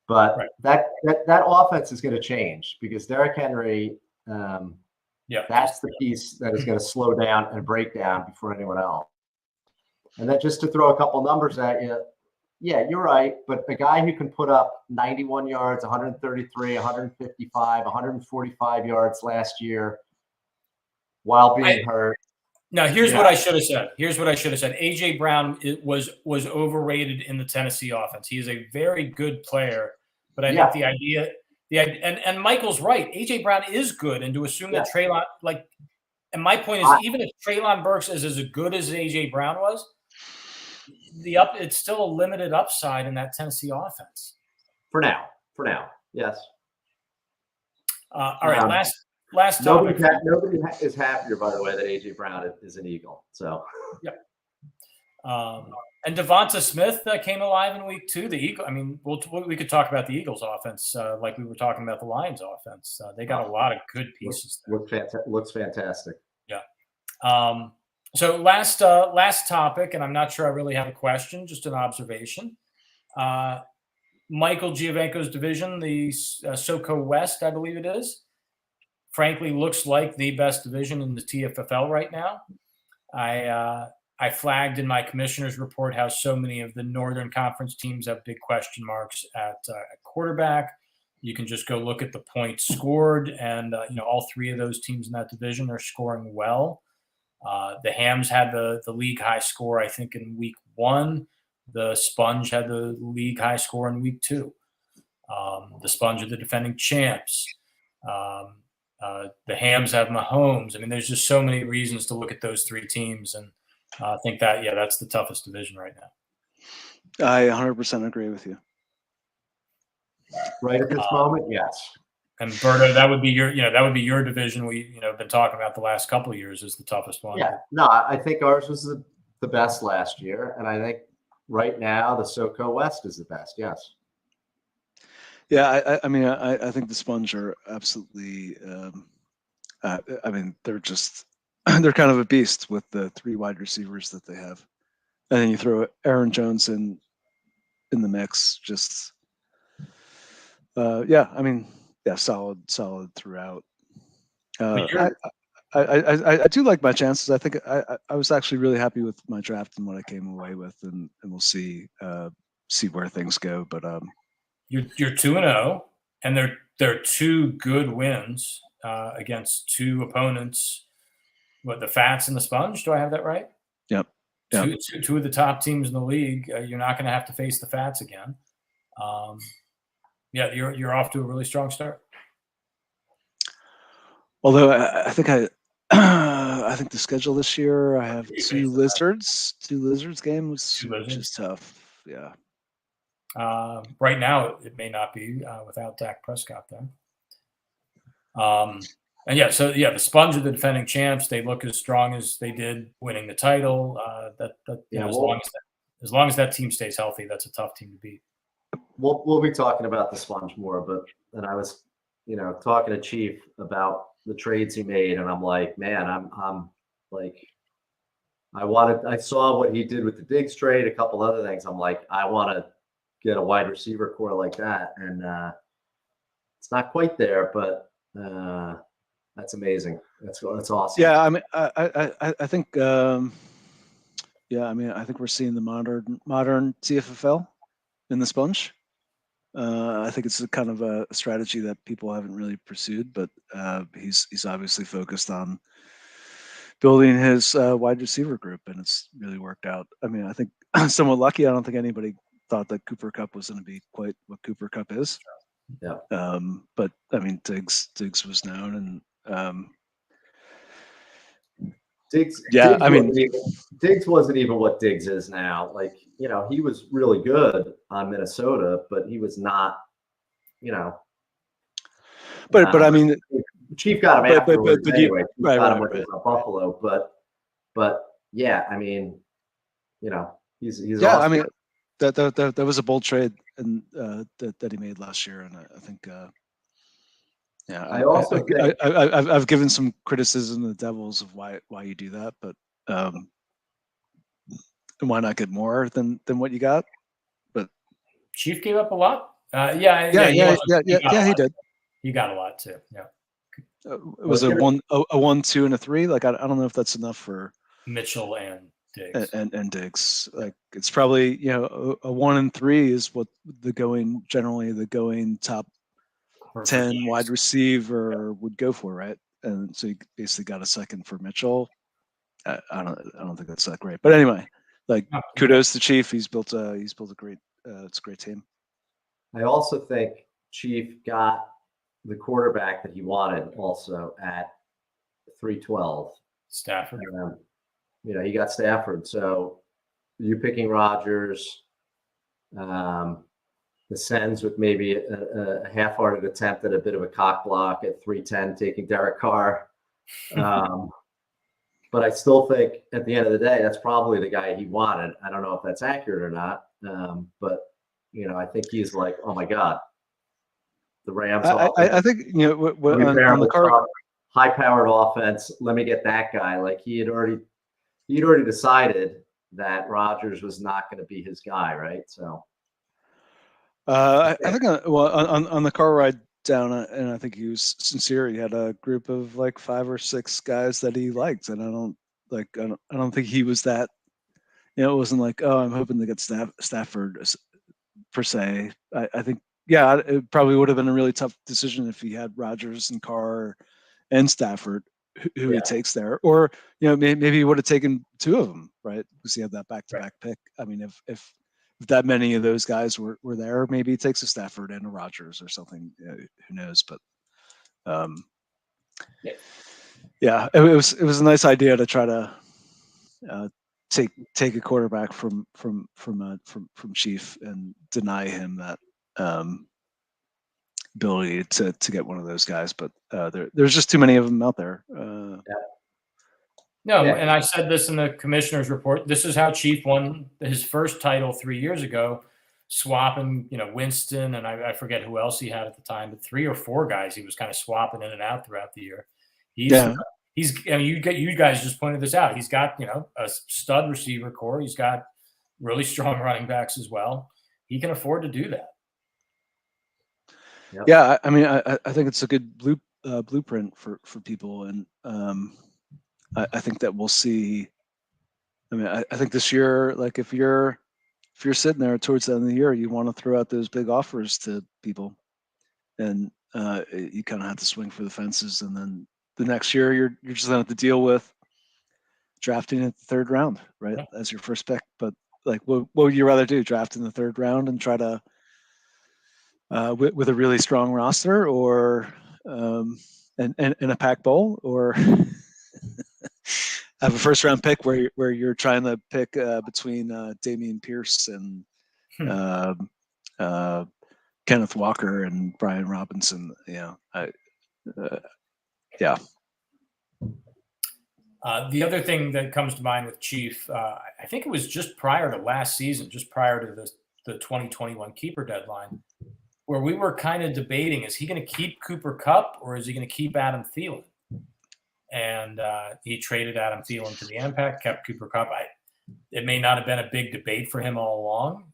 But Right. that offense is going to change because Derrick Henry, that's the piece that is going to slow down and break down before anyone else. And then just to throw a couple numbers at you, yeah, you're right. But a guy who can put up 91 yards, 133, 155, 145 yards last year while being hurt. Now, here's what I should have said. AJ Brown was overrated in the Tennessee offense. He is a very good player, but I think the idea, and Michael's right. AJ Brown is good, and to assume that Treylon, and my point is, even if Treylon Burks is as good as AJ Brown was, it's still a limited upside in that Tennessee offense. For now, yes. All right, last topic. Nobody is happier, by the way, that AJ Brown is an Eagle. So, and Devonta Smith came alive in week 2. The Eagle. I mean, we could talk about the Eagles' offense, like we were talking about the Lions' offense. They got a lot of good pieces. Looks fantastic. Yeah. So last topic, and I'm not sure I really have a question, just an observation. Michael Giovenco's division, the SoCo West, I believe it is, frankly looks like the best division in the TFFL right now. I flagged in my commissioner's report how so many of the Northern Conference teams have big question marks at quarterback. You can just go look at the points scored, and all 3 of those teams in that division are scoring well. The Hams had the league high score, I think, in week 1. The Sponge had the league high score in week 2. The Sponge are the defending champs. The Hams have Mahomes. I mean, there's just so many reasons to look at those 3 teams, and I think that that's the toughest division right now. I 100% agree with you. Right at this moment, yes. And Berto, that would be your division. We have been talking about the last couple of years is the toughest one. Yeah, no, I think ours was the best last year, and I think right now the SoCo West is the best. Yes. Yeah, I mean, I think the Sponge are absolutely. I mean, they're kind of a beast with the 3 wide receivers that they have, and then you throw Aaron Jones in the mix. Just, I mean, solid throughout. I do like my chances. I think I was actually really happy with my draft and what I came away with, and we'll see where things go. But you're 2-0, and they're 2 good wins against 2 opponents. What, the Fats and the Sponge? Do I have that right? Yep. 2 of the top teams in the league. You're not going to have to face the Fats again. You're off to a really strong start. Although I think I think the schedule this year, I have 2 Lizards games, which is tough. Yeah. Right now, it may not be without Dak Prescott there. The Sponge are the defending champs. They look as strong as they did winning the title. As long as that team stays healthy, that's a tough team to beat. We'll be talking about the Sponge more, but then I was, talking to Chief about the trades he made, and I'm like, man, I'm like, I saw what he did with the Diggs trade, a couple other things. I'm like, I want to get a wide receiver core like that, and it's not quite there, but that's amazing. That's awesome. Yeah, I mean, I think, I think we're seeing the modern TFFL in the Sponge. I think it's a kind of a strategy that people haven't really pursued, but he's obviously focused on building his wide receiver group, and it's really worked out. I mean, I think somewhat lucky. I don't think anybody thought that Cooper Kupp was going to be quite what Cooper Kupp is. Yeah. But I mean, Diggs was known, and Diggs wasn't even what Diggs is now. Like, he was really good on Minnesota, but he was not, But I mean, Chief got him afterwards anyway. Got him right. Buffalo, but yeah, I mean, he's yeah. awesome. I mean, that was a bold trade, and that he made last year, and I think. I've given some criticism to the Devils of why you do that, but and why not get more than what you got? But Chief gave up a lot. Yeah, he did. He got a lot too. Yeah. It was a 1, 2, and a 3. Like I don't know if that's enough for Mitchell and Diggs. And Diggs. Like it's probably a 1 and 3 is what the going top 10 wide receiver would go for, right? And so you basically got a second for Mitchell. I don't think that's that great, but anyway, like kudos to Chief. He's built a great it's a great team. I also think Chief got the quarterback that he wanted also at 312. Stafford. He got Stafford. So you picking Rodgers, the Sens with maybe a half-hearted attempt at a bit of a cock block at 310, taking Derek Carr. But I still think at the end of the day, that's probably the guy he wanted. I don't know if that's accurate or not. But, I think he's like, oh my God, the Rams. I think, on the Carr, high-powered offense. Let me get that guy. Like he'd already decided that Rodgers was not going to be his guy, right? So, I think on the car ride down, and I think he was sincere. He had a group of like 5 or 6 guys that he liked, and I don't think he was that. It wasn't like, oh, I'm hoping to get Stafford per se. I think, yeah, it probably would have been a really tough decision if he had Rodgers and Carr and Stafford, who he takes there, or maybe he would have taken 2 of them, right? Because he had that back-to-back pick. I mean, if that many of those guys were there, maybe he takes a Stafford and a Rodgers or something. Who knows? But yeah, it was a nice idea to try to take a quarterback from Chief and deny him that ability to get one of those guys. But there's just too many of them out there. No, and I said this in the commissioner's report. This is how Chief won his first title 3 years ago, swapping, Winston, and I forget who else he had at the time, but 3 or 4 guys he was kind of swapping in and out throughout the year. You guys just pointed this out. He's got, a stud receiver core. He's got really strong running backs as well. He can afford to do that. Yep. Yeah, I mean, I think it's a good blueprint for people, and I think that we'll see. I mean, I think this year, like if you're sitting there towards the end of the year, you want to throw out those big offers to people, and you kind of have to swing for the fences, and then the next year you're just gonna have to deal with drafting at the 3rd round, right, as your first pick. But like, what would you rather do? Draft in the 3rd round and try to with a really strong roster, or in a pack bowl, or have a 1st round pick where you're trying to pick between Dameon Pierce and Kenneth Walker and Brian Robinson. Yeah. The other thing that comes to mind with Chief, I think it was just prior to last season, just prior to the 2021 keeper deadline, where we were kind of debating, is he going to keep Cooper Kupp or is he going to keep Adam Thielen? And he traded Adam Thielen to the Impact, kept Cooper Kupp. It may not have been a big debate for him all along,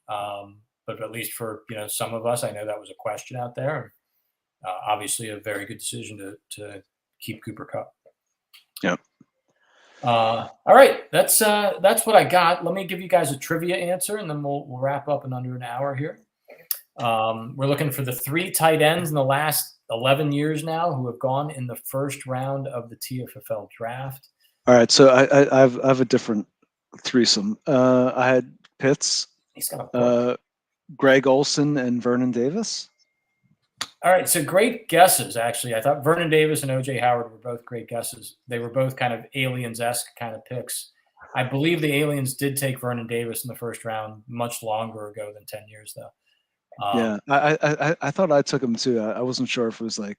but at least for some of us, I know that was a question out there. Obviously, a very good decision to keep Cooper Kupp. Yeah. All right, that's what I got. Let me give you guys a trivia answer, and then we'll wrap up in under an hour here. We're looking for the 3 tight ends in the last 11 years now who have gone in the 1st round of the TFFL draft. All right, so I have a different threesome. I had Pitts, Greg Olsen, and Vernon Davis. All right, so great guesses, actually. I thought Vernon Davis and O.J. Howard were both great guesses. They were both kind of Aliens-esque kind of picks. I believe the Aliens did take Vernon Davis in the 1st round much longer ago than 10 years, though. Yeah, I thought I took him too. I wasn't sure if it was like.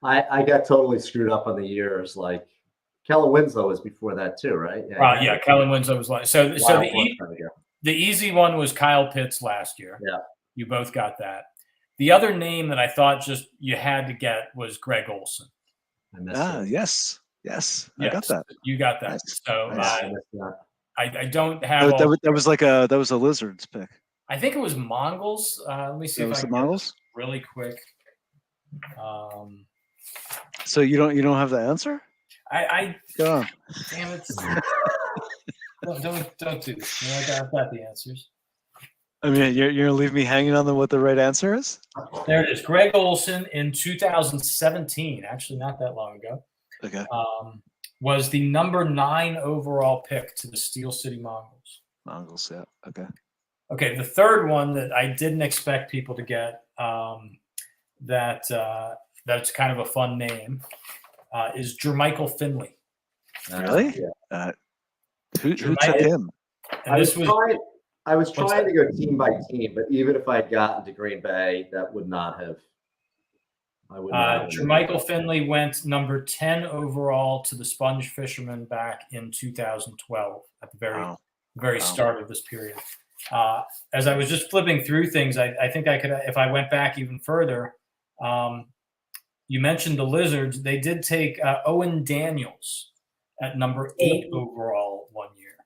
I got totally screwed up on the years. Like Kellen Winslow was before that too, right? Yeah, Kellen Winslow was like so the easy one was Kyle Pitts last year. Yeah, you both got that. The other name that I thought just you had to get was Greg Olsen. Yes, I got that. You got that. Nice. So Nice. I don't have that was a Lizards pick. I think it was Mongols. Let me see. It was the Mongols. really quick. So you don't have the answer? I Go on. damn it! don't do this. I've got the answers. I mean, you're gonna leave me hanging on what the right answer is? There it is. Greg Olson in 2017, actually not that long ago. Okay. Was the number 9 overall pick to the Steel City Mongols. Mongols, yeah. Okay. Okay, the third one that I didn't expect people to get, that's kind of a fun name, is Jermichael Finley. Really? Who took him? And I was trying to go team by team, but even if I'd gotten to Green Bay, that would not have. Jermichael Finley went number 10 overall to the Sponge Fishermen back in 2012 at the very start of this period. As I was just flipping through things, I think I could, if I went back even further, you mentioned the Lizards. They did take Owen Daniels at number 8 overall one year.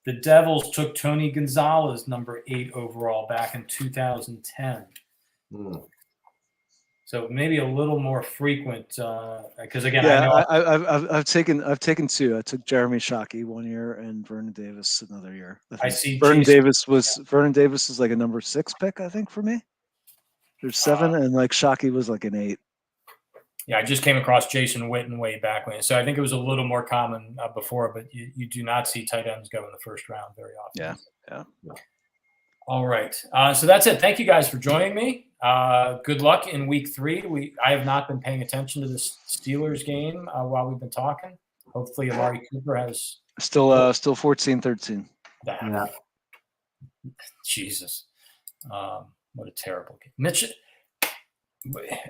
The Devils took Tony Gonzalez, number 8 overall, back in 2010. So maybe a little more frequent, because again, I've taken 2. I took Jeremy Shockey one year and Vernon Davis another year. I see Vernon Davis was like a number 6 pick, I think, for me. There's 7, and like Shockey was like an 8. Yeah, I just came across Jason Witten way back when, so I think it was a little more common before, but you do not see tight ends go in the first round very often. Yeah. All right, so that's it. Thank you guys for joining me. Good luck in week 3. I have not been paying attention to the Steelers game while we've been talking. Hopefully, Amari Cooper has still 14-13. Yeah. Jesus, what a terrible game, Mitch.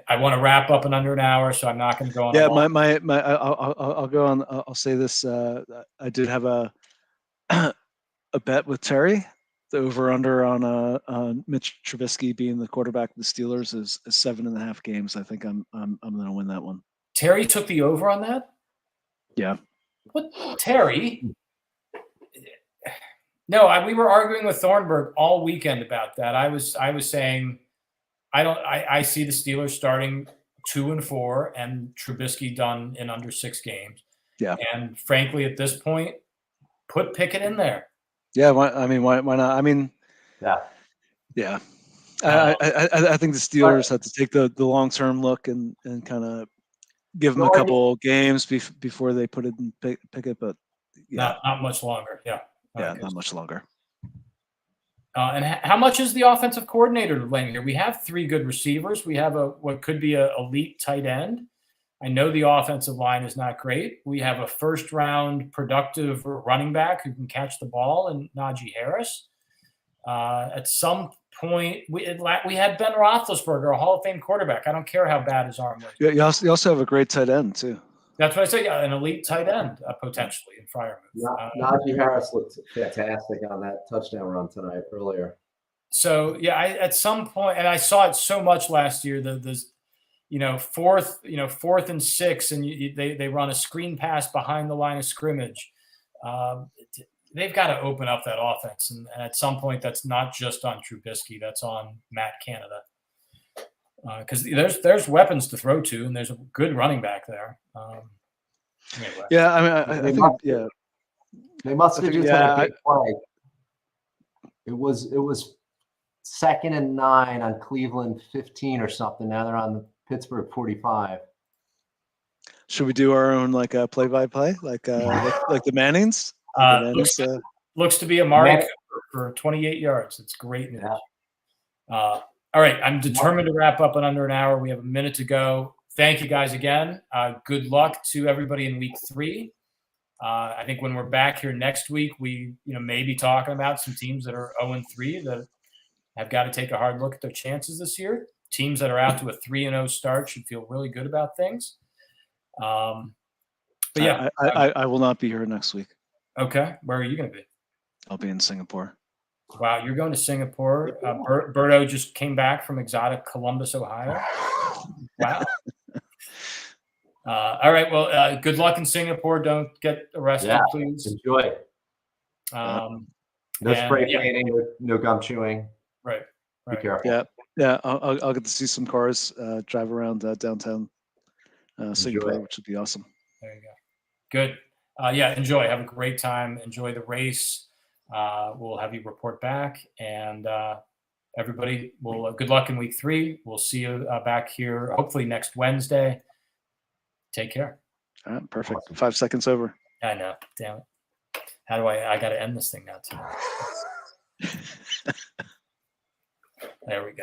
I want to wrap up in under an hour, so I'm not going to go on. Yeah, I'll go on. I'll say this. I did have a bet with Terry. The over/under on Mitch Trubisky being the quarterback of the Steelers is 7.5 games. I think I'm going to win that one. Terry took the over on that. Yeah. What, Terry? No, we were arguing with Thornburg all weekend about that. I was saying. I see the Steelers starting 2-4 and Trubisky done in under 6 games. Yeah. And frankly, at this point, put Pickett in there. Yeah. Why not? I mean, yeah. I think the Steelers had to take the long-term look and kind of give them a couple games before they put it in Pickett, but not much longer. Yeah. Not much longer. And how much is the offensive coordinator to blame here? We have 3 good receivers. We have what could be an elite tight end. I know the offensive line is not great. We have a first-round productive running back who can catch the ball in Najee Harris. At some point, we had Ben Roethlisberger, a Hall of Fame quarterback. I don't care how bad his arm was. Yeah, you also have a great tight end too. That's what I say. Yeah, an elite tight end potentially in Freiermuth. Najee Harris looked fantastic on that touchdown run tonight earlier. So yeah, at some point, and I saw it so much last year. The 4th and 6, and they run a screen pass behind the line of scrimmage. They've got to open up that offense, and at some point, that's not just on Trubisky. That's on Matt Canada. Because there's weapons to throw to, and there's a good running back there. Anyway. Yeah, I mean, I think they must have just had a big play. It was 2nd and 9 on Cleveland 15 or something. Now they're on the Pittsburgh 45. Should we do our own play-by-play like the Mannings? Looks to be Amari Cooper for 28 yards. It's great news. Yeah. All right, I'm determined to wrap up in under an hour. We have a minute to go. Thank you guys again. Good luck to everybody in week 3. I think when we're back here next week, we may be talking about some teams that are 0-3 that have got to take a hard look at their chances this year. Teams that are out to a 3-0 start should feel really good about things. But yeah, I will not be here next week. Okay, where are you going to be? I'll be in Singapore. Wow, you're going to Singapore. Berto just came back from exotic Columbus, Ohio. Wow. All right, well, good luck in Singapore. Don't get arrested, please. Enjoy. No spray painting, no gum chewing. Right. Be careful. Yeah. I'll get to see some cars drive around downtown Singapore, which would be awesome. There you go. Good. Yeah, enjoy. Have a great time. Enjoy the race. We'll have you report back, and everybody, good luck in week 3. We'll see you back here hopefully next Wednesday. Take care. All right, perfect. Awesome. 5 seconds over. I know. Damn it. How do I got to end this thing now too. There we go.